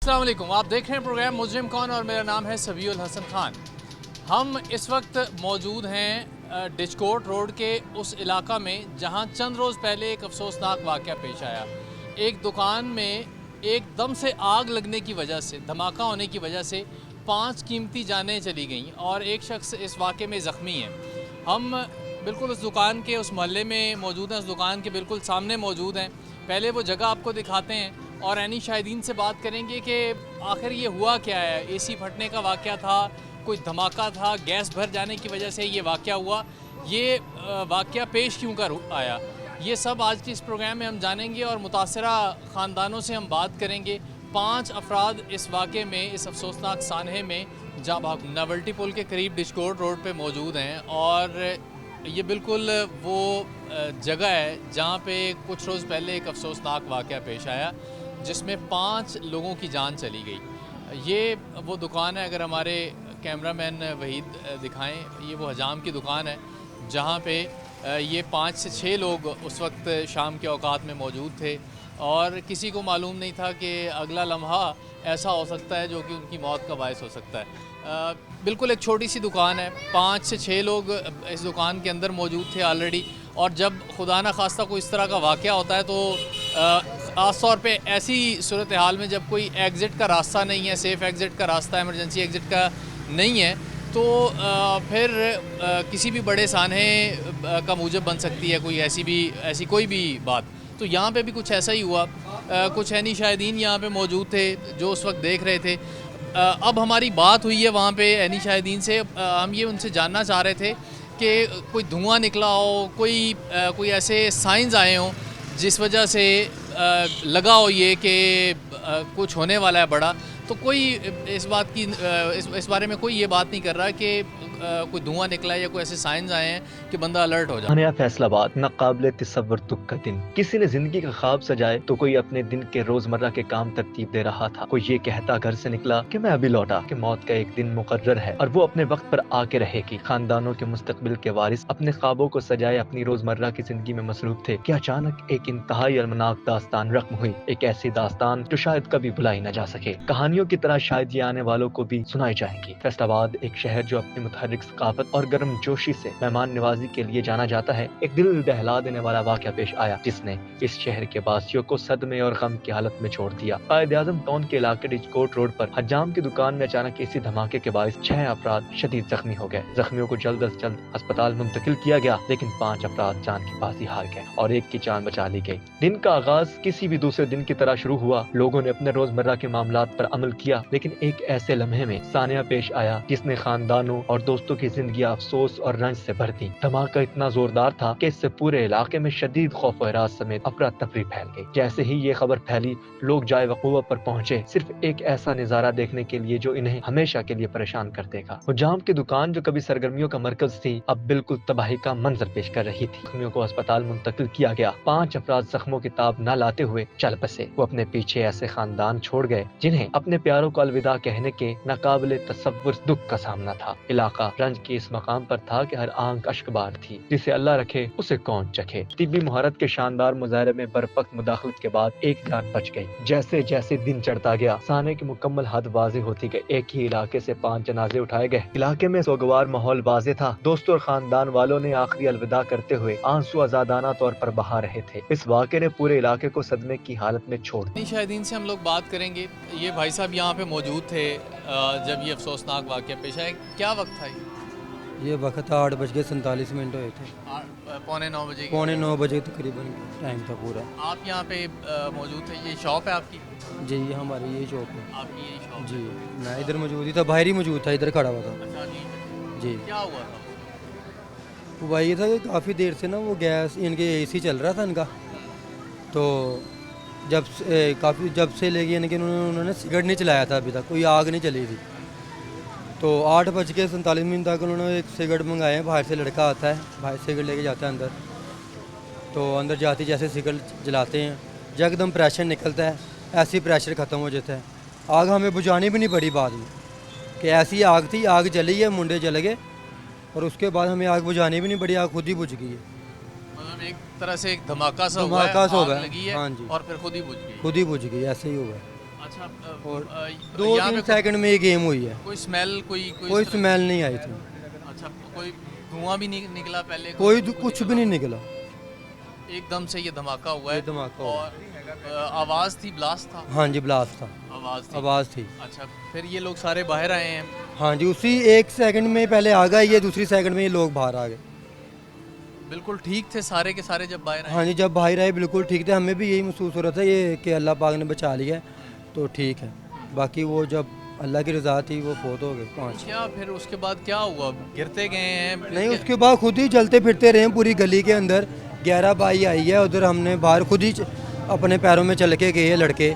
अस्सलाम वालेकुम, आप देख रहे हैं प्रोग्राम मुजरिम कौन और मेरा नाम है सबीउल हसन खान। हम इस वक्त मौजूद हैं डिचकोट रोड के उस इलाका में जहां चंद रोज़ पहले एक अफसोसनाक वाक़या पेश आया। एक दुकान में एकदम से आग लगने की वजह से, धमाका होने की वजह से 5 कीमती जानें चली गईं और एक शख्स इस वाक़े में ज़ख्मी है। हम बिल्कुल उस दुकान के उस मोहल्ले में मौजूद हैं, उस दुकान के बिल्कुल सामने मौजूद हैं। पहले वो जगह आपको दिखाते हैं और ऐनी शाहिदीन से बात करेंगे कि आखिर ये हुआ क्या है। एसी फटने का वाक़या था, कोई धमाका था, गैस भर जाने की वजह से ये वाक़या हुआ, ये वाक़या पेश क्यों कर आया, ये सब आज के इस प्रोग्राम में हम जानेंगे और मुतासरा ख़ानदानों से हम बात करेंगे। 5 अफराद इस वाक़े में, इस अफसोसनाक सानहे में जहाँ नवल्टी पुल के करीब डिचकोट रोड पे मौजूद हैं और ये बिल्कुल वो जगह है जहाँ पे कुछ रोज़ पहले एक अफसोसनाक वाक़या पेश आया जिसमें 5 लोगों की जान चली गई। ये वो दुकान है, अगर हमारे कैमरामैन वहीद दिखाएं, ये वो हजाम की दुकान है जहाँ पे ये 5 से 6 लोग उस वक्त शाम के औकात में मौजूद थे और किसी को मालूम नहीं था कि अगला लम्हा ऐसा हो सकता है जो कि उनकी मौत का बायस हो सकता है। बिल्कुल एक छोटी सी दुकान है, 5 से 6 लोग इस दुकान के अंदर मौजूद थे ऑलरेडी, और जब खुदा न खास्ता कोई इस तरह का वाक़या होता है तो ख़ास तौर पे ऐसी सूरत हाल में जब कोई एग्ज़िट का रास्ता नहीं है, सेफ़ एग्ज़िट का रास्ता, इमरजेंसी एग्ज़िट का नहीं है, तो फिर किसी भी बड़े सानहे का मूजब बन सकती है कोई ऐसी कोई भी बात। तो यहाँ पे भी कुछ ऐसा ही हुआ। कुछ ऐनी शाहिदीन यहाँ पे मौजूद थे जो उस वक्त देख रहे थे। अब हमारी बात हुई है वहाँ पे ऐनी शाहिदीन से। हम ये उनसे जानना चाह रहे थे कि कोई धुआं निकला हो, कोई ऐसे साइंस आए हों जिस वजह से लगा हो ये कि कुछ होने वाला है बड़ा। तो कोई इस बारे में कोई ये बात नहीं कर रहा कि कोई धुआं निकला है या कोई ऐसे साइंस आए हैं कि बंदा अलर्ट हो जाए। फैसलाबाद नाकाबिले तसव्वुर दुख का दिन। किसी ने जिंदगी का ख्वाब सजाए तो कोई अपने दिन के रोजमर्रा के काम तरतीब दे रहा था। कोई ये कहता घर से निकला कि मैं अभी लौटा कि मौत का एक दिन मुकर्रर है और वो अपने वक्त पर आके रहेगी। खानदानों के मुस्तकबिल के वारिस अपने ख्वाबों को सजाए अपनी रोजमर्रा की जिंदगी में मसरूफ थे कि अचानक एक इंतहाई अलमनाक दास्तान रकम हुई। एक ऐसी दास्तान जो शायद कभी भुलाई न जा सके। कहानियों की तरह शायद ये आने वालों को भी सुनाई जाएंगी। फैसलाबाद एक शहर जो अपनी मुतहर्रिक सकाफत और गर्म जोशी से मेहमान नवाजी के लिए जाना जाता है, एक दिल दहला देने वाला वाक़या पेश आया जिसने इस शहर के वासियों को सदमे और गम की हालत में छोड़ दिया। कायद-ए-आज़म टाउन के इलाके डिचकोट रोड पर हजाम की दुकान में अचानक इसी धमाके के बायस 6 अफराद शदीद जख्मी हो गए। जख्मियों को जल्द अज जल्द अस्पताल मुंतकिल किया गया, लेकिन 5 अफराद जान की बाजी हार गए और एक की जान बचा ली गई। दिन का आगाज किसी भी दूसरे दिन की तरह शुरू हुआ। लोगों ने अपने रोजमर्रा के मामलात पर अमल किया, लेकिन एक ऐसे लम्हे में सानिया पेश आया जिसने खानदानों और दोस्तों की जिंदगी अफसोस और रंज से भर दी। धमाका इतना जोरदार था कि इससे पूरे इलाके में शदीद खौफ और राज समेत अफरा तफरी फैल गई। जैसे ही ये खबर फैली, लोग जाए वक़ूवा पर पहुंचे, सिर्फ एक ऐसा नजारा देखने के लिए जो इन्हें हमेशा के लिए परेशान कर देगा। हुजाम की दुकान जो कभी सरगर्मियों का मरकज थी, अब बिल्कुल तबाही का मंजर पेश कर रही थी। जख्मियों को अस्पताल मुंतकिल किया गया। 5 अफराद जख्मों की ताब न लाते हुए चल बसे। वो अपने पीछे ऐसे खानदान छोड़ गए जिन्हें अपने प्यारों को अलविदा कहने के नाकाबिले तसव्वुर दुख का सामना था। इलाका रंज के इस मकाम पर था कि हर आंख अश्कबार थी। जिसे अल्लाह रखे उसे कौन चखे। तिब्बी मुहारत के शानदार मुजाहरे में बरवक्त मुदाखलत के बाद एक जान बच गई। जैसे जैसे दिन चढ़ता गया, साने की मुकम्मल हद वाज़ेह होती गई। एक ही इलाके से 5 जनाजे उठाए गए। इलाके में सोगवार माहौल वाज़ेह था। दोस्तों और खानदान वालों ने आखिरी अलविदा करते हुए आंसू आजादाना तौर पर बहा रहे थे। इस वाक़े ने पूरे इलाके को सदमे की हालत में छोड़ दिया। शाहिदीन से हम लोग बात करेंगे। ये भाई साहब यहाँ पे मौजूद थे जब ये अफसोसनाक वाक़या पेश आया। क्या वक्त था ये वक्त 8:47 हुए थे। पौने 9 बजे। पौने 9 बजे तकरीबन टाइम था पूरा। आप यहाँ पे मौजूद थे, ये शॉप है आपकी? जी, ये हमारी यही शॉप है। आपकी यही शॉप? जी, मैं इधर मौजूद ही था, बाहर ही मौजूद था, इधर खड़ा हुआ था। अच्छा जी। क्या हुआ था? हुआ ये था कि काफ़ी देर से ना वो गैस, इनके एसी चल रहा था इनका, तो जब से लेके इनके उन्होंने सिगरेट नहीं चलाया था अभी तक, कोई आग नहीं चली थी। तो 8:47 तक उन्होंने एक सिगरेट मंगाए। बाहर से लड़का आता है, बाहर सिगरेट लेके जाता है अंदर। तो अंदर जाते जैसे सिगरेट जलाते हैं, एकदम प्रेशर निकलता है, ऐसे ही प्रेशर ख़त्म हो जाता है। आग हमें बुझानी भी नहीं पड़ी बाद में, कि ऐसी आग थी, आग जली है, मुंडे जल गए और उसके बाद हमें आग बुझानी भी नहीं पड़ी, आग खुद ही बुझ गई है। मतलब एक तरह से एक धमाका सा हुआ है, आग हुआ है। लगी है। हाँ जी। और फिर खुद ही बुझ गई। खुद ही बुझ गई, ऐसे ही हुआ है। अच्छा और यहाँ 2-3 पे सेकंड में ये गेम हुई है। कोई स्मेल कोई कोई स्मेल नहीं आई थी, अच्छा कोई धुआं भी नहीं निकला पहले कुछ भी नहीं निकला। एकदम से ये धमाका हुआ ये है धमाका हुआ। और आवाज़ थी, ब्लास्ट था, हाँ जी, ब्लास्ट था, आवाज़ थी। अच्छा फिर ये लोग सारे बाहर आए हैं। हाँ जी, उसी 1 सेकंड में पहले आ गए ये, दूसरी सेकंड में ये लोग बाहर आ गए। बिल्कुल ठीक थे सारे के सारे जब बाहर आए। हाँ जी, जब बाहर आए बिल्कुल ठीक थे, हमें भी यही महसूस हो रहा था ये कि अल्लाह पाक ने बचा लिया है, तो ठीक है। बाकी वो जब अल्लाह की रज़ा थी वो फोत हो गए 5। क्या फिर उसके बाद क्या हुआ, गिरते गए हैं? नहीं, उसके बाद खुद ही चलते फिरते रहे पूरी गली के अंदर। 11 बाई आई है उधर, हमने बाहर खुद ही अपने पैरों में चल के गए लड़के,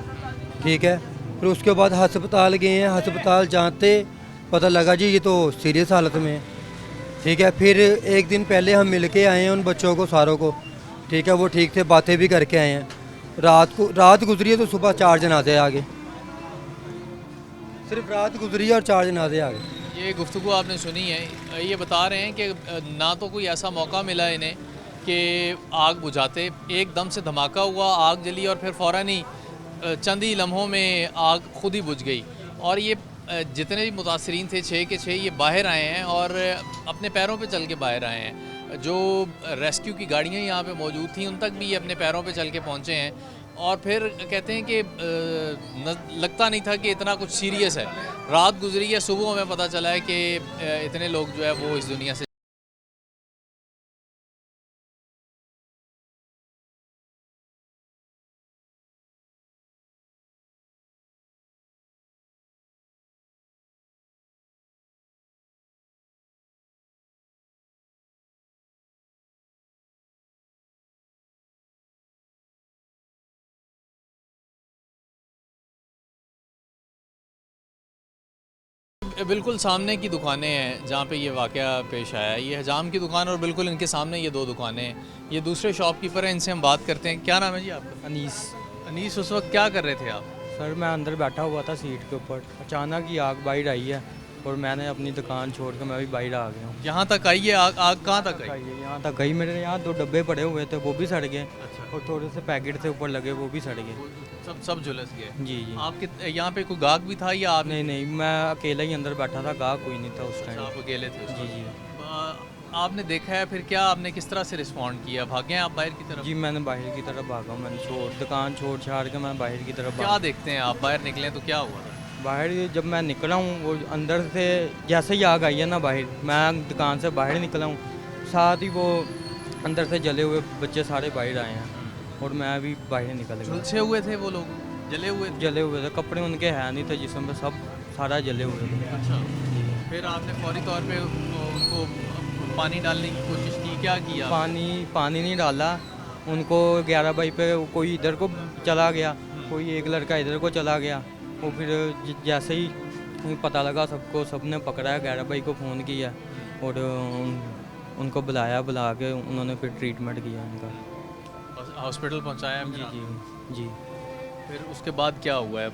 ठीक है। फिर उसके बाद हस्पताल गए हैं, हस्पताल जाते पता लगा जी ये तो सीरियस हालत में है, ठीक है। फिर एक दिन पहले हम मिल के आए हैं उन बच्चों को सारों को, ठीक है, वो ठीक थे, बातें भी करके आए हैं। रात गुजरी है तो सुबह 4 जनाजे आ गए, सिर्फ रात गुजरी है और 4 जनाजे आ गए। ये गुफ्तगू आपने सुनी है, ये बता रहे हैं कि ना तो कोई ऐसा मौका मिला इन्हें कि आग बुझाते, एकदम से धमाका हुआ, आग जली और फिर फ़ौरन ही चंद ही लम्हों में आग खुद ही बुझ गई। और ये जितने भी मुतासरीन थे 6 के 6 ये बाहर आए हैं और अपने पैरों पे चल के बाहर आए हैं। जो रेस्क्यू की गाड़ियाँ यहाँ पे मौजूद थी उन तक भी ये अपने पैरों पे चल के पहुँचे हैं। और फिर कहते हैं कि लगता नहीं था कि इतना कुछ सीरियस है। रात गुजरी है, सुबह हमें पता चला है कि इतने लोग जो है वो इस दुनिया से बिल्कुल सामने की दुकानें हैं जहाँ पे ये वाक़या पेश आया है। ये हजाम की दुकान और बिल्कुल इनके सामने ये 2 दुकानें हैं। ये दूसरे शॉपकीपर हैं, इनसे हम बात करते हैं। क्या नाम है जी आपका? अनीस। अनीस, उस वक्त क्या कर रहे थे आप? सर मैं अंदर बैठा हुआ था सीट के ऊपर, अचानक ही आग बाहर आई है और मैंने अपनी दुकान छोड़ कर मैं भी बाहर आ गया हूँ। यहाँ तक आई है आग कहाँ तक आई? यहाँ तक गई, मेरे यहाँ 2 डब्बे पड़े हुए थे वो भी सड़ गए अच्छा, और थोड़े से पैकेट थे ऊपर लगे वो भी सड़ गए। सब झुलस गए। जी जी। आपके यहाँ पे कोई गाहक भी था या आप? नहीं, मैं अकेला ही अंदर बैठा था, गाहक कोई नहीं था उस टाइम। आप अकेले थे? जी जी। आपने देखा है, फिर क्या आपने किस तरह से रिस्पॉन्ड किया? भागे आप बाहर की तरफ? जी मैंने बाहर की तरफ भागा, मैंने दुकान छोड़ छाड़ के मैं बाहर की तरफ क्या देखते हैं आप, बाहर निकले तो क्या हुआ? बाहर जब मैं निकला हूँ वो अंदर से जैसे ही आग आई है ना बाहर, मैं दुकान से बाहर निकला हूँ, साथ ही वो अंदर से जले हुए बच्चे सारे बाहर आए हैं और मैं भी बाहर निकल गया। झुलसे हुए थे वो लोग, जले हुए थे? जले हुए थे, कपड़े उनके है नहीं थे जिसम पे, सब सारा जले हुए थे। अच्छा, फिर आपने फौरी तौर पे उनको पानी डालने की कोशिश की? क्या किया? पानी नहीं डाला उनको। 11 बाई पे कोई इधर को चला गया, कोई एक लड़का इधर को चला गया। वो फिर जैसे ही पता लगा सबको, सबने पकड़ा, 11 बाई को फ़ोन किया और उनको बुला के उन्होंने फिर ट्रीटमेंट किया उनका, हॉस्पिटल पहुंचाया? जी जी जी। फिर उसके बाद क्या हुआ है?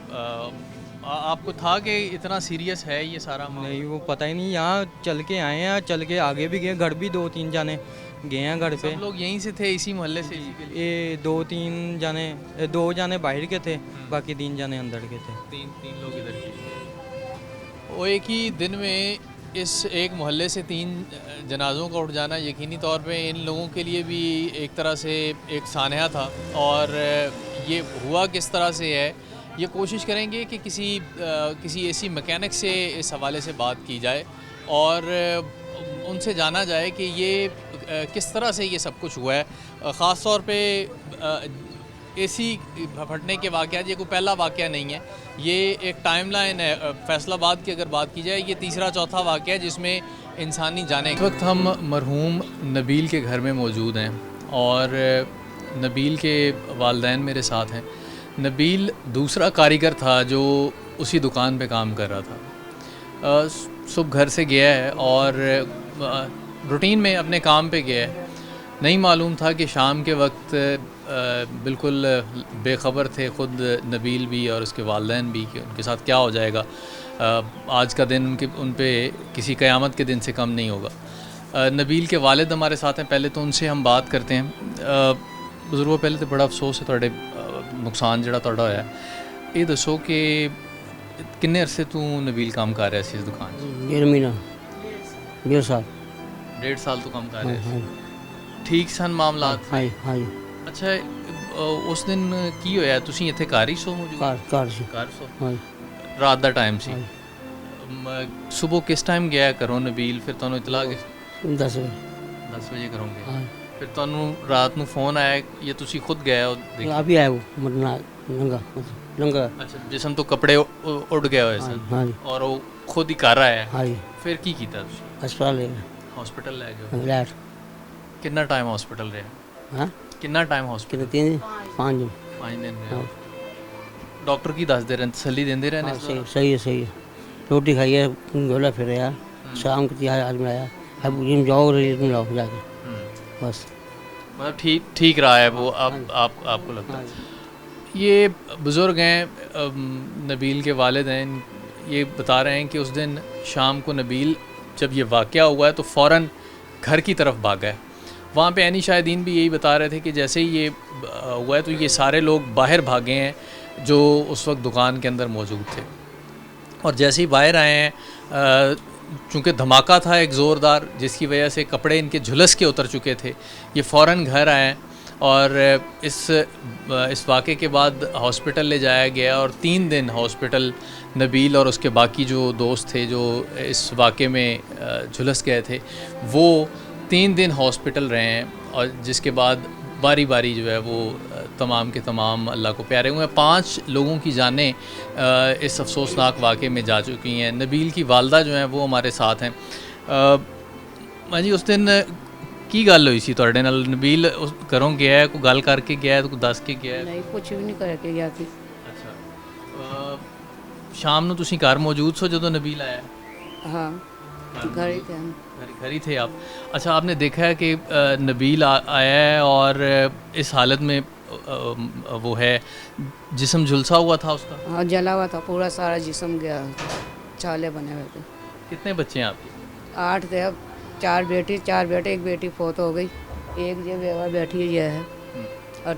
आपको था कि इतना सीरियस है ये सारा मामला? नहीं, वो पता ही नहीं, यहाँ चल के आए हैं, चल के आगे भी गए, घर भी 2-3 जाने गए हैं घर पे। सब लोग यहीं से थे, इसी मोहल्ले से? ये 2-3 जाने, 2 जाने बाहर के थे, बाकी 3 जाने अंदर के थे। तीन लोग इधर के। वो एक ही दिन में इस एक मोहल्ले से 3 जनाज़ों का उठ जाना यकीनी तौर पे इन लोगों के लिए भी एक तरह से एक सानहा था। और ये हुआ किस तरह से है, ये कोशिश करेंगे कि किसी ऐसी मैकेनिक से इस हवाले से बात की जाए और उनसे जाना जाए कि ये किस तरह से ये सब कुछ हुआ है। ख़ास तौर पे एसी फटने के वाक़यात, ये कोई पहला वाक़या नहीं है, ये एक टाइमलाइन है। फैसलाबाद की अगर बात की जाए, ये तीसरा चौथा वाक़या है जिसमें इंसानी जाने। इस वक्त हम मरहूम नबील के घर में मौजूद हैं और नबील के वालिदैन मेरे साथ हैं। नबील दूसरा कारीगर था जो उसी दुकान पे काम कर रहा था। सुबह घर से गया है और रूटीन में अपने काम पे गया है। नहीं मालूम था कि शाम के वक्त बिल्कुल बेखबर थे ख़ुद नबील भी और उसके वालिदैन भी कि उनके साथ क्या हो जाएगा। आज का दिन उन पे किसी क़यामत के दिन से कम नहीं होगा। नबील के वालिद हमारे साथ हैं, पहले तो उनसे हम बात करते हैं। बुजुर्गों, पहले तो बड़ा अफसोस है थोड़े नुकसान जड़ा थोड़ा होया। ਇਹ ਦੱਸੋ ਕਿ ਕਿੰਨੇ ਅਰਸੇ ਤੋਂ ਨਬੀਲ ਕੰਮ ਕਰ ਰਿਹਾ ਸੀ ਇਸ ਦੁਕਾਨ 'ਚ? 1.5 ਮਹੀਨਾ 1.5 ਸਾਲ 1.5 ਸਾਲ ਤੋਂ ਕੰਮ ਕਰ ਹਾਂ ਰਿਹਾ ਸੀ। ਹਾਂ ਠੀਕ ਸਨ ਮਾਮਲਾਤ? ਹਾਂ ਹਾਂ ਅੱਛਾ, ਉਸ ਦਿਨ ਕੀ ਹੋਇਆ? ਤੁਸੀਂ ਇੱਥੇ ਘਰ ਹੀ ਸੋ ਮੌਜੂਦ? ਘਰ ਸੀ ਘਰ ਸੋ? ਹਾਂ ਰਾਤ ਦਾ ਟਾਈਮ ਸੀ। ਹਾਂ ਸਵੇਰ ਕਿਸ ਟਾਈਮ ਗਿਆ ਘਰੋਂ ਨਬੀਲ? ਫਿਰ ਤੁਹਾਨੂੰ ਇਤਲਾਹ ਕਿ 10 ਵਜੇ 10 ਵਜੇ ਕਰੋਗੇ? ਹਾਂ ਫਿਰ ਤੁਹਾਨੂੰ ਰਾਤ ਨੂੰ ਫੋਨ ਆਇਆ ਜਾਂ ਤੁਸੀਂ ਖੁਦ ਗਏ ਹੋ ਦੇਖਿਆ? अभी आया वो मतलब नंगा नंगा ਅੱਛਾ, ਜਿਸਮ ਤੋਂ ਕੱਪੜੇ ਉੱਡ ਗਏ ਹੋਏ ਸਨ हाँ जी ਔਰ ਉਹ ਖੁਦ ਹੀ ਘਰ ਆਇਆ। हाँ जी ਫਿਰ ਕੀ ਕੀਤਾ ਤੁਸੀਂ? अस्पताल ले ਹਸਪੀਟਲ ਲੈ ਗਏ? लैट ਕਿੰਨਾ ਟਾਈਮ ਹਸਪੀਟਲ ਰਿਹਾ? हाँ ਕਿੰਨਾ ਟਾਈਮ ਹਸਪੀਟਲ? कितने 3 दिन 5 दिन 5 ਦਿਨ हाँ ਰਿਹਾ। ਡਾਕਟਰ ਕੀ ਦੱਸਦੇ ਰਹੇ? ਤਸੱਲੀ ਦਿੰਦੇ ਰਹੇ ਨੇ हाँ ਇਸ सही ਦੌਰਾਨ? सही है रोटी खाई है गोला फिर यार शाम को 3 आदमी आया अब जिम जाओ जिम जाओ जाके हम्म, बस मतलब ठीक रहा है वो? आपको लगता हाँ है? ये बुज़ुर्ग हैं, नबील के वालिद हैं, ये बता रहे हैं कि उस दिन शाम को नबील जब ये वाक़या हुआ है तो फ़ौरन घर की तरफ भागा है। वहाँ पे ऐनी शाहिदीन भी यही बता रहे थे कि जैसे ही ये हुआ है तो ये सारे लोग बाहर भागे हैं जो उस वक्त दुकान के अंदर मौजूद थे, और जैसे ही बाहर आए हैं चूँकि धमाका था एक ज़ोरदार जिसकी वजह से कपड़े इनके झुलस के उतर चुके थे, ये फ़ौरन घर आए और इस वाक़े के बाद हॉस्पिटल ले जाया गया और 3 दिन हॉस्पिटल नबील और उसके बाकी जो दोस्त थे जो इस वाक़े में झुलस गए थे वो 3 दिन हॉस्पिटल रहे हैं, और जिसके बाद बारी बारी जो है वो तमाम के तमाम अल्लाह को प्यारे हुए हैं। 5 लोगों की जानें इस अफसोसनाक वाक़े में जा चुकी हैं। नबील की वालदा जो हैं वो हमारे साथ हैं। मैं जी उस दिन की गल हुई सी तुहाडे नाल? नबील उस घरों गया है, कोई गल करके गया है, कोई दस के गया है? नहीं कुछ भी नहीं करके गया थी। अच्छा, शाम ਨੂੰ ਤੁਸੀਂ ਘਰ ਮੌਜੂਦ ਸੋ ਜਦੋਂ ਨਬੀਲ ਆਇਆ? हाँ घर ही थे हम। घर ही थे आप? अच्छा, आपने देखा है कि नबील आया है और इस हालत में वो है, जिस्म झुलसा हुआ था उसका? हाँ जला हुआ था पूरा सारा जिस्म गया, छाले बने हुए थे। कितने बच्चे हैं आपके? 8 थे, अब 4 बेटी 4 बेटे, एक बेटी फोत हो गई, एक जो बेवा बैठी हुई है और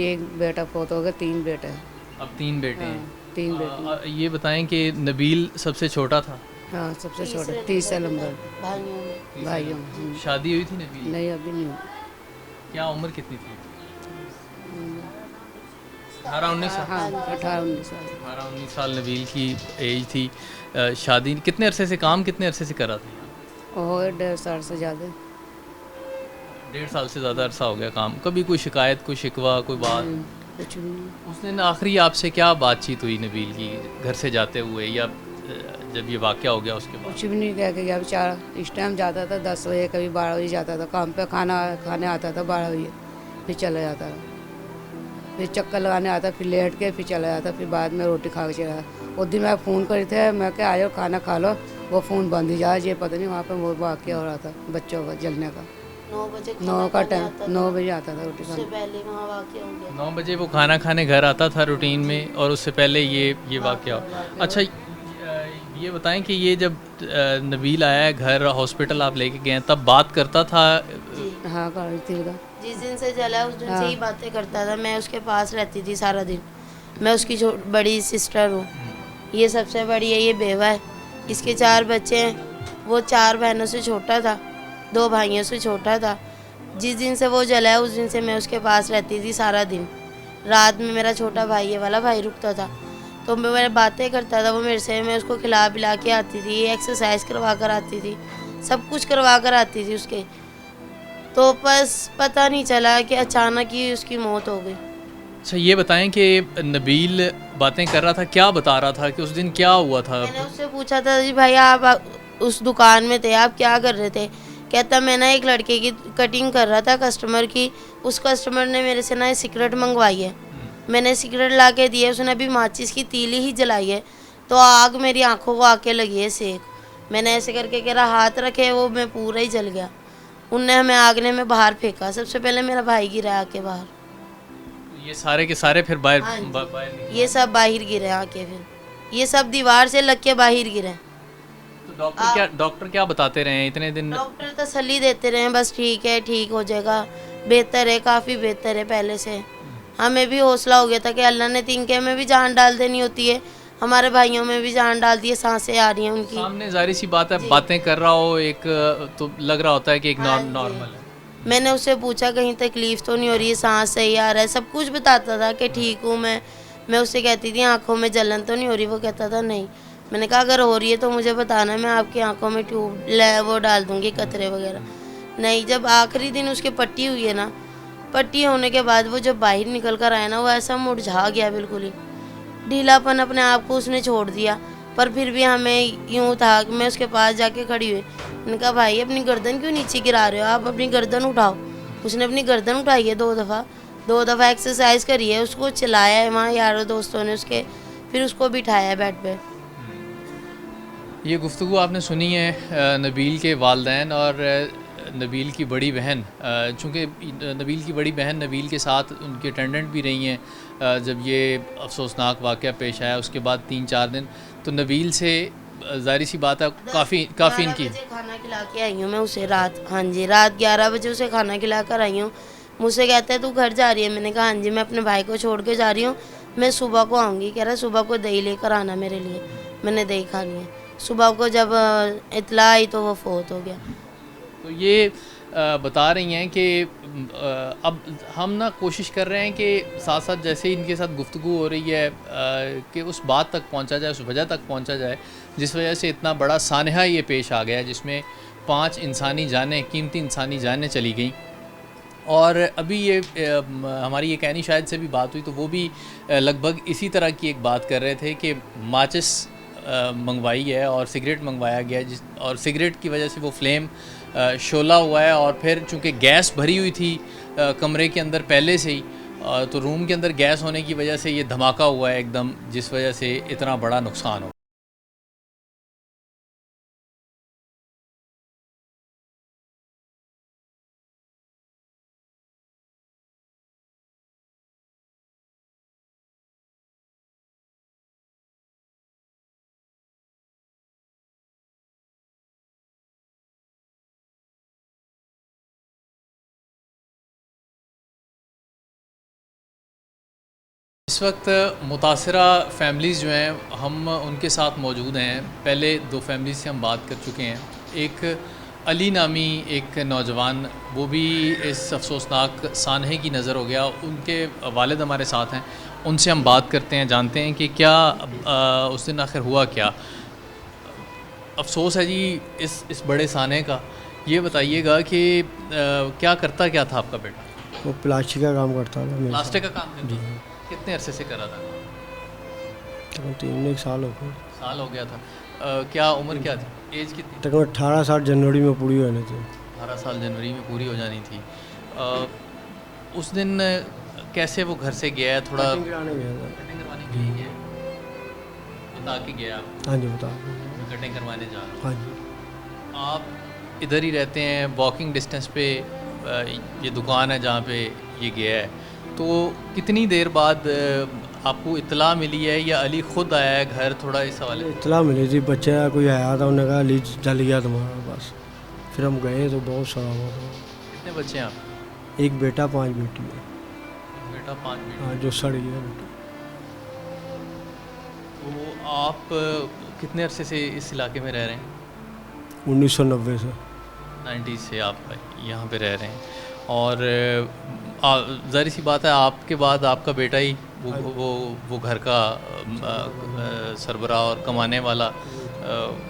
एक बेटा फोत हो गया, 3 बेटे हैं। अब 3 बेटे हैं। हाँ, 3 बेटी। ये बताएं कि नबील सबसे छोटा था? हाँ सबसे छोटा 30 नंबर भाइयों में। शादी हुई थी नबील? नहीं अभी नहीं हुई। क्या उम्र कितनी थी? 18-19 साल? हाँ 18-19 साल। 18-19 साल नबील की एज थी। शादी कितने अरसे से, काम कितने अरसे से करा था? और 1.5 साल से ज़्यादा। 1.5 साल से ज़्यादा अरसा हो गया काम। कभी कोई शिकायत, कोई शिकवा, कोई बात? कुछ भी नहीं। उस दिन आखिरी आपसे क्या बातचीत हुई नबील की घर से जाते हुए या जब ये वाक़या हो गया उसके बाद? कुछ भी नहीं कह के गया बेचारा। इस टाइम जाता था 10 बजे, कभी 12 बजे जाता था काम पे, खाना खाने आता था 12 बजे, फिर चला जाता था, फिर चक्कर लगाने आता, फिर लेट के फिर चला जाता, फिर बाद में रोटी खा के चला। उस दिन मैं फ़ोन करी थे, मैं क्या आयो खाना खा लो, वो फ़ोन बंद ही जा, ये पता नहीं वहाँ पे वो वाक़या हो रहा था बच्चों का जलने का। 9 का टाइम 9 बजे आता था रोटी खाने। पहले वहाँ वाक़या हो गया। 9 बजे वो खाना खाने घर आता था रूटीन में, और उससे पहले ये वाक़या हो। अच्छा, ये बताएं कि ये जब नबील आया है घर, हॉस्पिटल आप लेके गए तब बात करता था? हाँ कर रही थी उधर। जिस दिन से जला उस दिन से ही हाँ। बातें करता था। मैं उसके पास रहती थी सारा दिन। मैं उसकी बड़ी सिस्टर हूँ। ये सबसे बड़ी है, ये बेवा है। इसके 4 बच्चे हैं। वो 4 बहनों से छोटा था, 2 भाइयों से छोटा था। जिस दिन से वो जला है उस दिन से मैं उसके पास रहती थी सारा दिन। रात में मेरा छोटा भाई, ये वाला भाई, रुकता था तो मैं बातें करता था वो मेरे से। मैं उसको खिला पिला के आती थी, एक्सरसाइज करवा कर आती थी, सब कुछ करवा कर आती थी उसके। तो बस पता नहीं चला कि अचानक ही उसकी मौत हो गई। अच्छा, ये बताएं कि नबील बातें कर रहा था, क्या बता रहा था कि उस दिन क्या हुआ था? मैंने उससे पूछा था, जी भाई आप उस दुकान में थे, आप क्या कर रहे थे? कहता मैं ना एक लड़के की कटिंग कर रहा था कस्टमर की। उस कस्टमर ने मेरे से ना सिगरेट मंगवाई है। मैंने सिगरेट ला के दी है, उसने अभी माचिस की तीली ही जलाई है तो आग मेरी आंखों को आके लगी है सेक। मैंने ऐसे करके कह रहा हाथ रखे, वो मैं पूरा ही जल गया। उनने हमें आगने में बाहर फेंका। सबसे पहले मेरा भाई गिरा आके बाहर। ये सारे के सारे फिर बाहर हाँ जी। बाहर निकले? ये सब बाहर गिरे आके, फिर ये सब दीवार से लग के बाहर गिरे। तो डॉक्टर क्या बताते रहे इतने दिन? डॉक्टर तसल्ली देते रहे, बस ठीक है, ठीक हो जाएगा, बेहतर है, काफ़ी बेहतर है पहले से। हमें भी हौसला हो गया था कि अल्लाह ने तिनके में भी जान डाल देनी होती है, हमारे भाइयों में भी जान डाल दी है, सांसें आ रही हैं उनकी। सामने जाहिर सी बात है, बातें कर रहा हो एक तो लग रहा होता है कि एक हाँ जी। नॉर्मल है। मैंने उससे पूछा कहीं तकलीफ़ तो नहीं हो रही है, सांस सही आ रहा है, सब कुछ बताता था कि ठीक हूँ मैं उससे कहती थी आंखों में जलन तो नहीं हो रही, वो कहता था नहीं। मैंने कहा अगर हो रही है तो मुझे बताना, मैं आपकी आंखों में ट्यूब वो डाल दूँगी, कतरे वगैरह। नहीं, जब आखिरी दिन उसकी पट्टी हुई है ना, पट्टी होने के बाद वो जब बाहर निकल कर आया ना, वो ऐसा मुरझा गया बिल्कुल ही, ढीलापन अपने आप को उसने छोड़ दिया। पर फिर भी हमें यूँ था कि मैं उसके पास जाके खड़ी हुई, मैंने कहा भाई अपनी गर्दन क्यों नीचे गिरा रहे हो, आप अपनी गर्दन उठाओ। उसने अपनी गर्दन उठाई है 2 दफ़ा एक्सरसाइज करी है, उसको चलाया है वहाँ यारों दोस्तों ने उसके, फिर उसको बिठाया है बेड पे। ये गुफ्तगू आपने सुनी है नबील के वालदैन और नबील की बड़ी बहन, चूँकि नबील की बड़ी बहन नबील के साथ उनके अटेंडेंट भी रही हैं जब ये अफसोसनाक वाक़या पेश आया, उसके बाद 3-4 दिन तो नबील से ज़ाहिर सी बात है काफ़ी इनकी खाना खिला के आई हूँ मैं उसे रात, हाँ जी, रात 11 बजे उसे खाना खिला कर आई हूँ। मुझसे कहता है तू घर जा रही है, मैंने कहा हाँ जी मैं अपने भाई को छोड़ के जा रही हूँ, मैं सुबह को आऊँगी। कह रहा सुबह को दही लेकर आना मेरे लिए, मैंने दही खानी है। सुबह को जब इतला आई तो वो फोत हो गया। तो ये बता रही हैं कि अब हम ना कोशिश कर रहे हैं कि साथ साथ जैसे ही इनके साथ गुफ्तगू हो रही है कि उस बात तक पहुंचा जाए, उस वजह तक पहुंचा जाए जिस वजह से इतना बड़ा सानहा ये पेश आ गया, जिसमें 5 इंसानी जानें, कीमती इंसानी जानें चली गई। और अभी ये हमारी ये कहनी शायद से भी बात हुई तो वो भी लगभग इसी तरह की एक बात कर रहे थे कि माचिस मंगवाई है और सिगरेट मंगवाया गया और सिगरेट की वजह से वो फ्लेम शोला हुआ है, और फिर चूँकि गैस भरी हुई थी कमरे के अंदर पहले से ही, तो रूम के अंदर गैस होने की वजह से ये धमाका हुआ है एकदम, जिस वजह से इतना बड़ा नुकसान हो। इस वक्त मुतासरा फैमिलीज़ जो हैं हम उनके साथ मौजूद हैं। पहले 2 फैमिली से हम बात कर चुके हैं। एक अली नामी एक नौजवान, वो भी इस अफसोसनाक सानहे की नज़र हो गया। उनके वालिद हमारे साथ हैं, उनसे हम बात करते हैं, जानते हैं कि क्या उस दिन आखिर हुआ क्या। अफसोस है जी इस बड़े सानहे का। ये बताइएगा कि क्या करता क्या था आपका बेटा? वो प्लास्टिक का काम करता था। प्लास्टिक का काम करता था। कितने अरसे से कर रहा था? तकरीबन 3 साल हो गए। साल हो गया था। क्या उम्र क्या थी, एज कितनी? तकरीबन 18 साल जनवरी में पूरी होनी थी। 18 साल जनवरी में पूरी हो जानी थी। उस दिन कैसे वो घर से गया है? थोड़ा कटिंग कराने गया था। कटिंग करवाने के लिए गया, बता के गया आप? हाँ जी बता। मैं कटिंग करवाने जा रहा हूँ। हाँ जी। आप इधर ही रहते हैं, वॉकिंग डिस्टेंस पे ये दुकान है जहाँ पे ये गया है, तो कितनी देर बाद आपको इत्तला मिली है या अली खुद आया है घर? थोड़ा इस हवाले। इतला मिली थी, बच्चे कोई आया था, उन्होंने कहा अली जल गया तुम्हारा, बस। फिर हम गए तो बहुत सारा हुआ था। कितने बच्चे हैं आप? 1 बेटा 5 बेटी है। बेटा 5 बेटे। हाँ, जो सड़ गया बेटा। तो आप कितने अरसे से इस इलाके में रह रहे हैं? 1990 से। 90 से आप यहाँ पे रह रहे हैं, और ज़ाहिर सी बात है आपके बाद आपका बेटा ही वो घर का सरबराह और कमाने वाला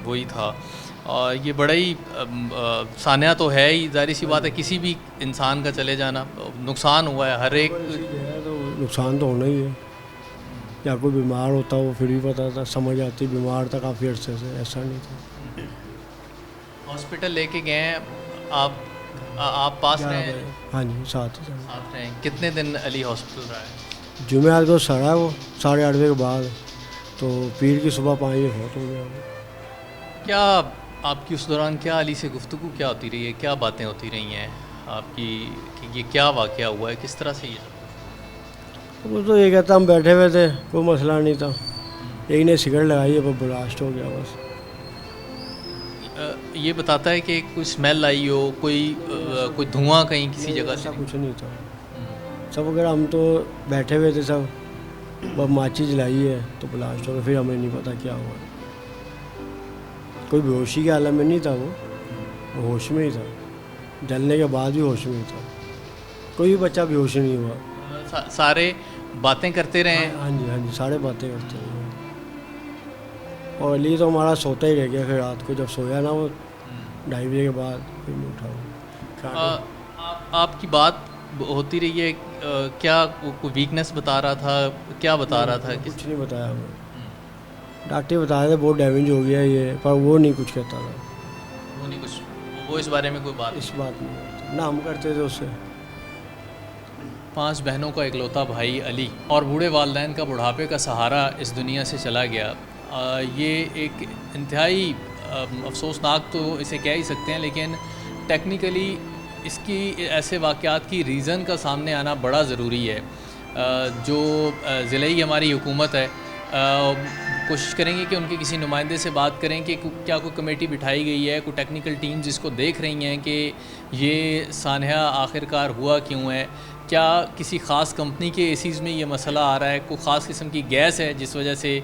वही था। और ये बड़ा ही सान्या तो है ही, ज़ाहिर सी बात है किसी भी इंसान का चले जाना, नुकसान हुआ है हर एक। तो नुकसान तो होना ही है। या कोई बीमार होता वो फिर भी पता था, समझ आती। बीमार था काफ़ी अर्से से, ऐसा नहीं था। हॉस्पिटल लेके गए हैं आप पास रहे हैं? हाँ जी, साथ रहे हैं। कितने दिन अली हॉस्पिटल रहा है? जुमे को सड़ा वो 8:30 बजे के बाद, तो पीर की सुबह 5 बजे फौत हो गया। क्या आपकी उस दौरान क्या अली से गुफ्तगू क्या होती रही है, क्या बातें होती रही हैं आपकी कि ये क्या वाक़या हुआ है, किस तरह से ये? वो तो ये कहता हम बैठे हुए थे, कोई मसला नहीं था, एक ने सिगरेट लगाई है, वो ब्लास्ट हो गया बस। ये बताता है कि कोई स्मेल आई हो, कोई धुआं कहीं किसी जगह से? कुछ नहीं था। सब वगैरह हम तो बैठे हुए थे सब, बस माची जलाई है तो ब्लास्ट हो गया, फिर हमें नहीं पता क्या हुआ। कोई बेहोशी के हालत में नहीं था, वो होश में ही था, जलने के बाद भी होश में ही था, कोई भी बच्चा बेहोश नहीं हुआ। सारे बातें करते रहे हैं? हाँ जी, हाँ जी, सारे बातें करते हैं। और अली तो हमारा सोता ही रह गया, फिर रात को जब सोया ना वो 2:30 बजे के बाद, फिर नहीं उठा। आपकी बात होती रही है, क्या कोई वीकनेस बता रहा था, क्या बता रहा था? कुछ नहीं बताया हमें, डॉक्टर बता रहे थे बहुत डैमेज हो गया ये, पर वो नहीं कुछ कहता था। वो नहीं कुछ, वो इस बारे में कोई बात इस बात नहीं ना हम करते थे उससे। 5 बहनों का इकलौता भाई अली और बूढ़े वालिदैन का बुढ़ापे का सहारा इस दुनिया से चला गया। ये एक इंतहाई अफसोसनाक तो इसे कह ही सकते हैं, लेकिन टेक्निकली इसकी ऐसे वाक़यात की रीज़न का सामने आना बड़ा ज़रूरी है। जो ज़िले हमारी हुकूमत है, कोशिश करेंगे कि उनके किसी नुमाइंदे से बात करें कि क्या कोई कमेटी बिठाई गई है, कोई टेक्निकल टीम जिसको देख रही हैं कि ये सानहा आखिरकार हुआ क्यों है, क्या किसी ख़ास कंपनी के एसीज़ में ये मसला आ रहा है, कोई ख़ास किस्म की गैस है जिस वजह से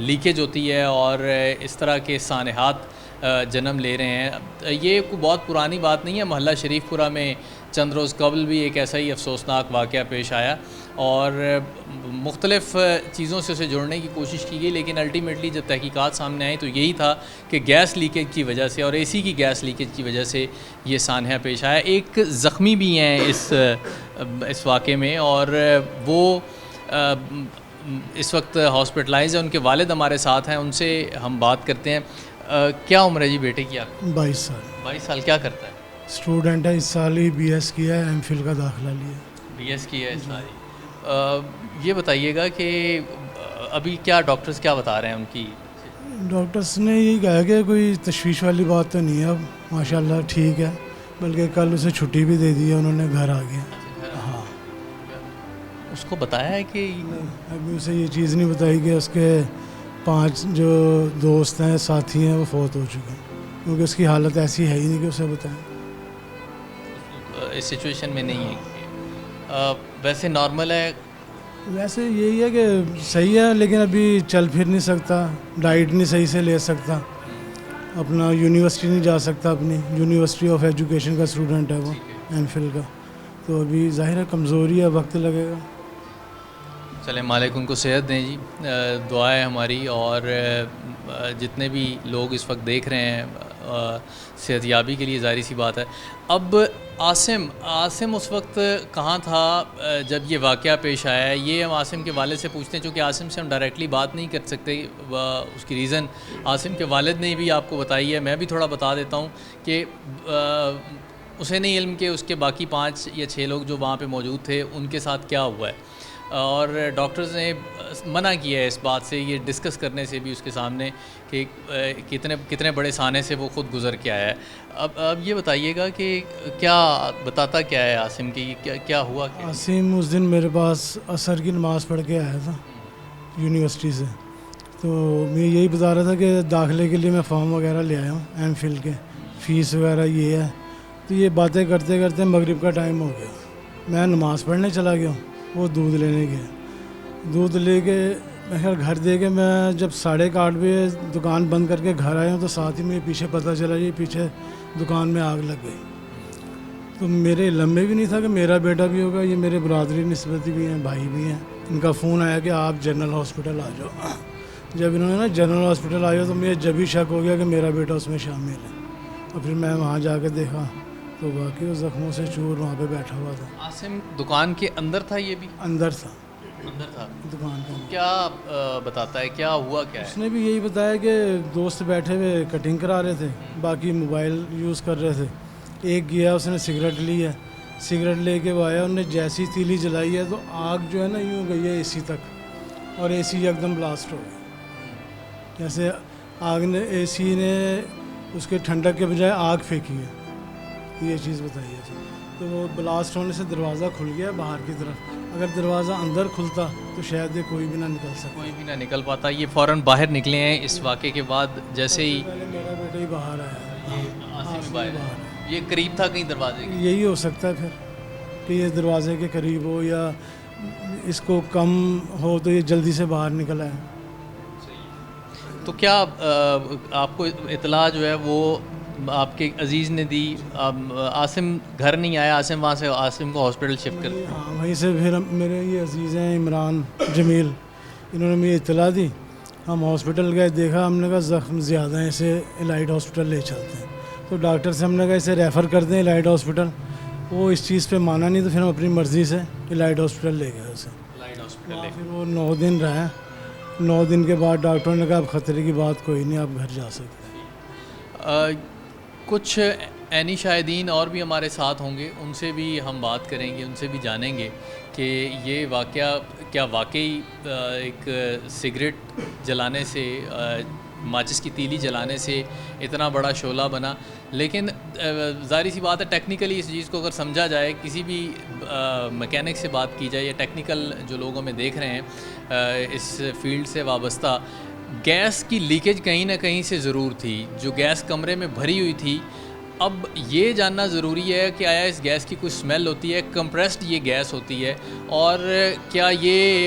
लीकेज होती है और इस तरह के सानहात जन्म ले रहे हैं। ये कोई बहुत पुरानी बात नहीं है, मोहल्ला शरीफपुरा में चंद रोज़ कबल भी एक ऐसा ही अफसोसनाक वाक़या पेश आया और मुख्तलिफ़ चीज़ों से उसे जोड़ने की कोशिश की गई, लेकिन अल्टीमेटली जब तहकीकात सामने आई तो यही था कि गैस लीकेज की वजह से और एसी की गैस लीकेज की वजह से ये सानहा पेश आया। एक ज़ख्मी भी हैं इस वाक़े में और वो इस वक्त हॉस्पिटलाइज है, उनके वालिद हमारे साथ हैं, उनसे हम बात करते हैं। क्या उम्र है जी बेटे की आपकी? 22 साल। 22 साल। क्या करता है? स्टूडेंट है, इस साल ही बीएस किया है, एमफिल का दाखिला लिया। बीएस की है इस साल। ये बताइएगा कि अभी क्या डॉक्टर्स क्या बता रहे हैं उनकी? डॉक्टर्स ने यही कहा कि कोई तशवीश वाली बात तो नहीं है, अब माशाल्लाह ठीक है, बल्कि कल उसे छुट्टी भी दे दी है, उन्होंने घर आ गया। हाँ, उसको बताया है कि अभी उसे ये चीज़ नहीं बताई कि उसके 5 जो दोस्त हैं, साथी हैं, वो फौत हो चुके हैं, क्योंकि उसकी हालत ऐसी है ही नहीं कि उसे बताएं। इस सिचुएशन में नहीं है। वैसे नॉर्मल है? वैसे यही है कि सही है, लेकिन अभी चल फिर नहीं सकता, डाइट नहीं सही से ले सकता, अपना यूनिवर्सिटी नहीं जा सकता, अपनी यूनिवर्सिटी ऑफ एजुकेशन का स्टूडेंट है वो, एमफिल का, तो अभी ज़ाहिर है कमज़ोरी है, वक्त लगेगा। चले मालिक उनको सेहत दें जी, दुआ है हमारी, और जितने भी लोग इस वक्त देख रहे हैं सेहतयाबी के लिए, ज़ाहिर सी बात है। अब आसिम उस वक्त कहाँ था जब ये वाक़या पेश आया है? ये हम आसिम के वालिद से पूछते हैं, चूँकि आसिम से हम डायरेक्टली बात नहीं कर सकते, उसकी रीज़न आसिम के वालिद ने भी आपको बताई है, मैं भी थोड़ा बता देता हूँ कि उसे नहीं इल्म के उसके बाकी 5 या 6 लोग जो वहाँ पे मौजूद थे उनके साथ क्या हुआ है, और डॉक्टर्स ने मना किया है इस बात से, ये डिस्कस करने से भी उसके सामने कि कितने बड़े साने से वो ख़ुद गुज़र के आया है। अब ये बताइएगा कि क्या बताता क्या है आसिम की, क्या हुआ? क्या आसिम उस दिन मेरे पास असर की नमाज़ पढ़ के आया था यूनिवर्सिटी से, तो मैं यही बता रहा था कि दाखिले के लिए मैं फॉर्म वगैरह ले आया हूँ, एमफिल के, फ़ीस वगैरह ये है। तो ये बातें करते करते मगरिब का टाइम हो गया, मैं नमाज़ पढ़ने चला गया, वो दूध लेने गया। दूध लेके मैं खैर घर दे के मैं जब 8:30 बजे दुकान बंद करके घर आया हूँ, तो साथ ही में पीछे पता चला ये पीछे दुकान में आग लग गई। तो मेरे इल्म में भी नहीं था कि मेरा बेटा भी होगा, ये मेरे बरादरी निस्बती भी हैं, भाई भी हैं। इनका फ़ोन आया कि आप जनरल हॉस्पिटल आ जाओ। जब इन्होंने ना जनरल हॉस्पिटल आया तो मुझे जब ही शक हो गया कि मेरा बेटा उसमें शामिल है, और फिर मैं वहाँ जाकर देखा तो वाकई उस ज़ख्मों से चूर वहाँ पे बैठा हुआ था। आसिम दुकान के अंदर था? ये भी अंदर था, दुकान का। क्या बताता है, क्या हुआ क्या है? उसने भी यही बताया कि दोस्त बैठे हुए कटिंग करा रहे थे, बाकी मोबाइल यूज़ कर रहे थे। एक गया उसने सिगरेट ली है, सिगरेट लेके वो आया, उन्होंने जैसी तीली जलाई है तो आग जो है ना यूँ गई है एसी तक, और एसी एकदम ब्लास्ट हो गई। जैसे आग ने, एसी ने उसके ठंडक के बजाय आग फेंकी है, ये चीज़ बताई है। तो वो ब्लास्ट होने से दरवाज़ा खुल गया बाहर की तरफ, अगर दरवाज़ा अंदर खुलता तो शायद ये कोई भी ना निकल सकता, कोई भी ना निकल पाता। ये फ़ौरन बाहर निकले हैं इस वाक़े के बाद, जैसे ही पहले मेरा बेटा ही बाहर आया। आसिम बाहर, ये करीब था कहीं दरवाजे के? यही हो सकता है फिर कि ये दरवाजे के करीब हो या इसको कम हो तो ये जल्दी से बाहर निकल आए। तो क्या आपको इतला जो है वो आपके अजीज़ ने दी? आसिम घर नहीं आया, आसिम वहाँ से आसिम को हॉस्पिटल शिफ्ट कर? हाँ, वहीं से फिर मेरे ये अजीज़ हैं इमरान जमील, इन्होंने मुझे इतला दी। हम हॉस्पिटल गए, देखा, हमने कहा ज़ख्म ज़्यादा है, इसे इलाइट हॉस्पिटल ले चलते हैं। तो डॉक्टर से हमने कहा इसे रेफ़र कर दें इलाइट हॉस्पिटल। वो इस चीज़ पे माना नहीं, तो फिर हम अपनी मर्ज़ी से इलाइट हॉस्पिटल ले गए उसे। वहाँ फिर वो 9 दिन रहा। 9 दिन के बाद डॉक्टरों ने कहा अब ख़तरे की बात कोई नहीं, आप घर जा सकते। कुछ ऐनी शाहिदीन और भी हमारे साथ होंगे, उनसे भी हम बात करेंगे, उनसे भी जानेंगे कि ये वाक़या क्या वाकई एक सिगरेट जलाने से, माचिस की तीली जलाने से इतना बड़ा शोला बना। लेकिन ज़ाहिर सी बात है, टेक्निकली इस चीज़ को अगर समझा जाए, किसी भी मैकेनिक से बात की जाए या टेक्निकल जो लोग हमें देख रहे हैं इस फील्ड से वाबस्ता, गैस की लीकेज कहीं ना कहीं से ज़रूर थी। जो गैस कमरे में भरी हुई थी, अब ये जानना ज़रूरी है कि आया इस गैस की कुछ स्मेल होती है, कंप्रेस्ड ये गैस होती है, और क्या ये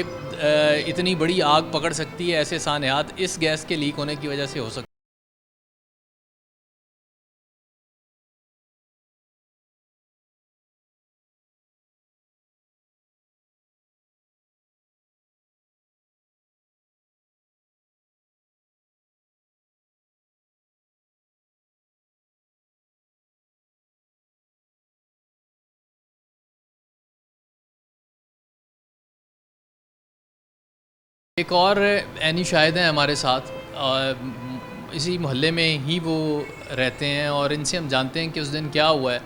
इतनी बड़ी आग पकड़ सकती है? ऐसे सानियात इस गैस के लीक होने की वजह से हो सकते हैं। एक और ऐनी शाहिद हैं हमारे साथ, इसी मोहल्ले में ही वो रहते हैं, और इनसे हम जानते हैं कि उस दिन क्या हुआ है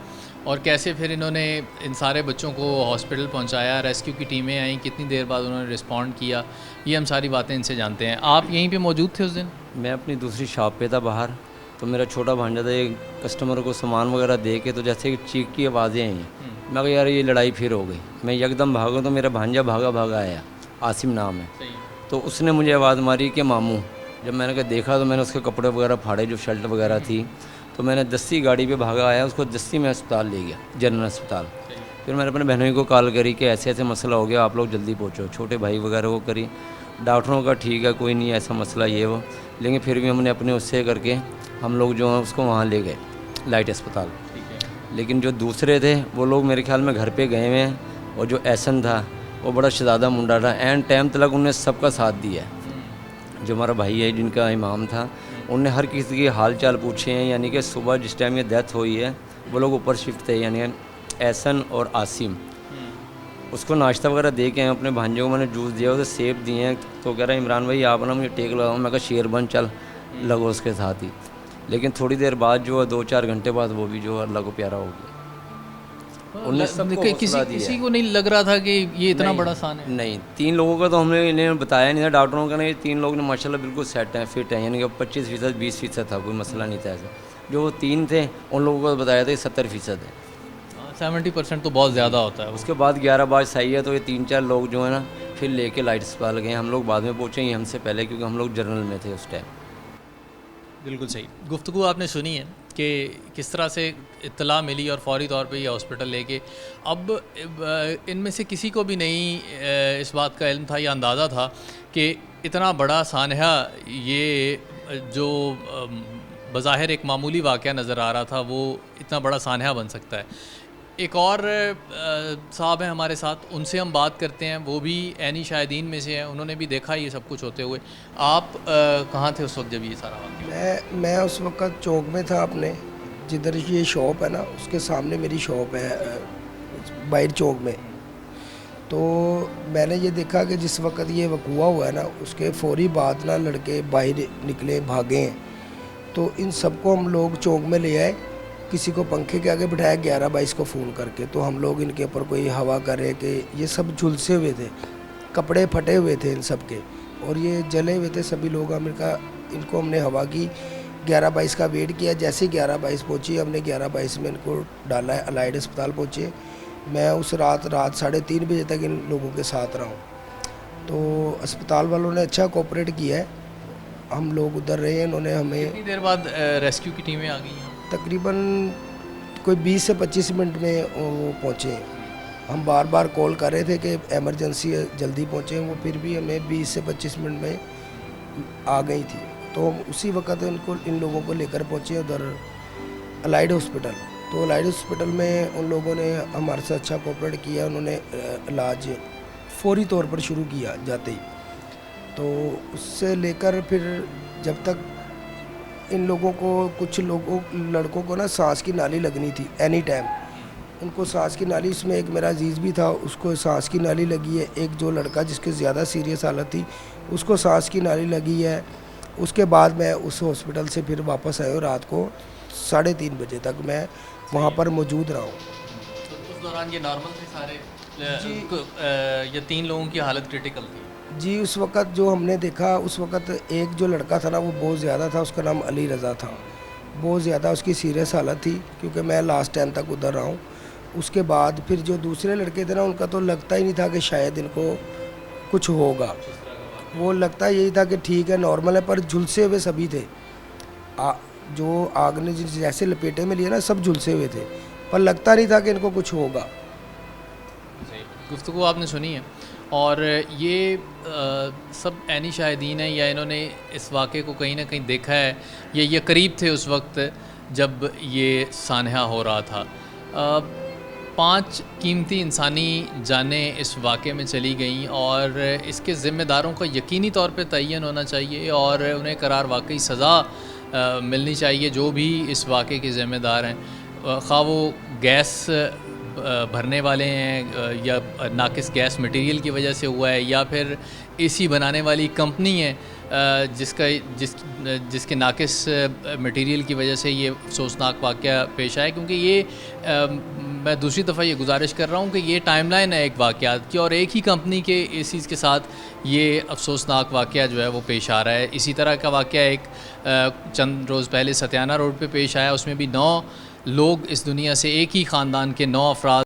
और कैसे फिर इन्होंने इन सारे बच्चों को हॉस्पिटल पहुंचाया, रेस्क्यू की टीमें आई, कितनी देर बाद उन्होंने रिस्पॉन्ड किया। ये हम सारी बातें इनसे जानते हैं। आप यहीं पे मौजूद थे उस दिन? मैं अपनी दूसरी शॉप पे था बाहर, तो मेरा छोटा भांजा था, एक कस्टमर को सामान वगैरह दे के, तो जैसे चीख की आवाज़ें आई, मैं कहा यार ये लड़ाई फिर हो गई। मैं एकदम भागा तो मेरा भांजा भागा आया, आसिम नाम है। तो उसने मुझे आवाज़ मारी कि मामू। जब मैंने कहा देखा तो मैंने उसके कपड़े वगैरह फाड़े, जो शर्ट वगैरह थी, तो मैंने दस्ती गाड़ी पे भागा आया, उसको दस्ती में अस्पताल ले गया, जनरल अस्पताल। फिर मैंने अपने बहनों को कॉल करी कि ऐसे ऐसे मसला हो गया, आप लोग जल्दी पहुँचो। छोटे भाई वगैरह को करी, डॉक्टरों का ठीक है कोई नहीं ऐसा मसला ये वो, लेकिन फिर भी हमने अपने उससे करके हम लोग जो हैं उसको वहाँ ले गए लाइट अस्पताल। लेकिन जो दूसरे थे वो लोग मेरे ख्याल में घर पे गए हुए हैं, और जो एहसन था वो बड़ा शहज़ादा मुंडा था, एंड टाइम तक उन्होंने सबका साथ दिया है। जो हमारा भाई है जिनका इमाम था, उनने हर किसी की हाल चाल पूछे हैं, यानी कि सुबह जिस टाइम ये डेथ हुई है वो लोग ऊपर शिफ्ट थे, यानी एहसन और आसिम। उसको नाश्ता वगैरह दे के आए, अपने भांजे को मैंने जूस दिया, उसे सेब दिए हैं। तो कह रहा है इमरान भाई आप ना मुझे टेक लगाओ। मैं कहा शेर बन चल लगो उसके साथ ही। लेकिन थोड़ी देर बाद जो है 2-4 घंटे बाद वो भी जो अल्लाह को प्यारा हो गया। किसी को नहीं लग रहा था कि ये इतना बड़ा सान है? नहीं, 3 लोगों का तो हमने इन्हें बताया नहीं था, डॉक्टरों का नहीं। 3 लोग ने माशाल्लाह बिल्कुल सेट हैं, फिट हैं, यानी कि 25% 20% था, कोई मसला नहीं था ऐसा। जो वो 3 थे उन लोगों को बताया था 70% है। 70% तो बहुत ज़्यादा होता है। उसके बाद 11 बार सही है, तो ये 3-4 लोग जो है ना फिर लेके लाइट अस्पताल गए। हम लोग बाद में पहुँचे, ये हमसे पहले, क्योंकि हम लोग जनरल में थे उस टाइम। बिल्कुल सही। गुफ्तगू आपने सुनी है कि किस तरह से इत्तला मिली और फौरी तौर पे ये हॉस्पिटल लेके। अब इनमें से किसी को भी नहीं इस बात का इल्म था या अंदाज़ा था कि इतना बड़ा सानहा, ये जो बज़ाहिर एक मामूली वाक़या नज़र आ रहा था, वो इतना बड़ा सानहा बन सकता है। एक और साहब हैं हमारे साथ, उनसे हम बात करते हैं। वो भी ऐनी शाहिदीन में से हैं, उन्होंने भी देखा ये सब कुछ होते हुए। आप कहाँ थे उस वक्त जब ये सारा वाक़या? मैं उस वक्त चौक में था अपने, जिधर ये शॉप है ना उसके सामने मेरी शॉप है बाहर चौक में। तो मैंने ये देखा कि जिस वक्त ये वक़ूआ हुआ है ना उसके फ़ौरी बाद ना लड़के बाहर निकले, भागे हैं। तो इन सबको हम लोग चौक में ले आए, किसी को पंखे के आगे बिठाया 11-22 को फ़ोन करके। तो हम लोग इनके ऊपर कोई हवा करे कि ये सब झुलसे हुए थे, कपड़े फटे हुए थे इन सब के, और ये जले हुए थे सभी लोग। इनको हमने हवा की, 11-22 का वेट किया। जैसे ही 11-22 पहुँची, हमने 11-22 में इनको डाला है, अलाइड अस्पताल पहुँचे। मैं उस रात 3:30 बजे तक इन लोगों के साथ रहा हूँ। तो अस्पताल वालों ने अच्छा कोऑपरेट किया है, हम लोग उधर रहे हैं। इन्होंने हमें कितनी देर बाद रेस्क्यू की टीमें आ गई हैं? तकरीबन कोई 20 से 25 मिनट में वो पहुँचे। हम बार बार कॉल कर रहे थे कि एमरजेंसी है, जल्दी पहुँचे। वो फिर भी हमें 20 से 25 मिनट में आ गई थी। तो हम उसी वक्त इन लोगों को लेकर पहुँचे उधर अलाइड हॉस्पिटल। तो अलाइड हॉस्पिटल में उन लोगों ने हमारे से अच्छा कोऑपरेट किया। उन्होंने इलाज फौरी तौर पर शुरू किया जाते ही। तो उससे लेकर फिर जब तक इन लोगों को, कुछ लड़कों को ना सांस की नाली लगनी थी एनी टाइम, उनको सांस की नाली, इसमें एक मेरा अजीज़ भी था, उसको सांस की नाली लगी है। एक जो लड़का जिसके ज़्यादा सीरियस हालत थी उसको सांस की नाली लगी है। उसके बाद मैं उस हॉस्पिटल से फिर वापस आया। रात को 3:30 बजे तक मैं वहाँ पर मौजूद रहा हूँ। तो उस दौरान ये नॉर्मल थे सारे या 3 लोगों की हालत क्रिटिकल थी? जी, उस वक़्त जो हमने देखा, उस वक़्त एक जो लड़का था ना वो बहुत ज़्यादा था, उसका नाम अली रज़ा था। बहुत ज़्यादा उसकी सीरियस हालत थी क्योंकि मैं लास्ट टाइम तक उधर रहा हूँ। उसके बाद फिर जो दूसरे लड़के थे ना, उनका तो लगता ही नहीं था कि शायद इनको कुछ होगा। वो लगता यही था कि ठीक है, नॉर्मल है, पर झुलसे हुए सभी थे। जो आग ने जैसे लपेटे में लिया ना, सब झुलसे हुए थे, पर लगता नहीं था कि इनको कुछ होगा। गुफ्तगू आपने सुनी है और ये सब ऐनी शाहिदीन हैं या इन्होंने इस वाक़े को कहीं ना कहीं देखा है या करीब थे उस वक्त जब ये सानहा हो रहा था। 5 कीमती इंसानी जानें इस वाक़े में चली गईं और इसके ज़िम्मेदारों का यकीनी तौर पे तयन होना चाहिए और उन्हें करार वाकई सज़ा मिलनी चाहिए जो भी इस वाक़े के ज़िम्मेदार हैं। ख़्वाह वो गैस भरने वाले हैं या नाकिस गैस मटेरियल की वजह से हुआ है या फिर एसी बनाने वाली कंपनी है जिसके नाकिस मटेरियल की वजह से ये अफसोसनाक वाक़या पेश आया। क्योंकि ये मैं दूसरी दफ़ा ये गुजारिश कर रहा हूँ कि ये टाइमलाइन है एक वाक़यात की और एक ही कंपनी के एसीज़ के साथ ये अफसोसनाक वाक़या जो है वो पेश आ रहा है। इसी तरह का वाक़या एक चंद रोज़ पहले सत्याना रोड पे पेश आया। उसमें भी 9 लोग इस दुनिया से, एक ही ख़ानदान के 9 अफराद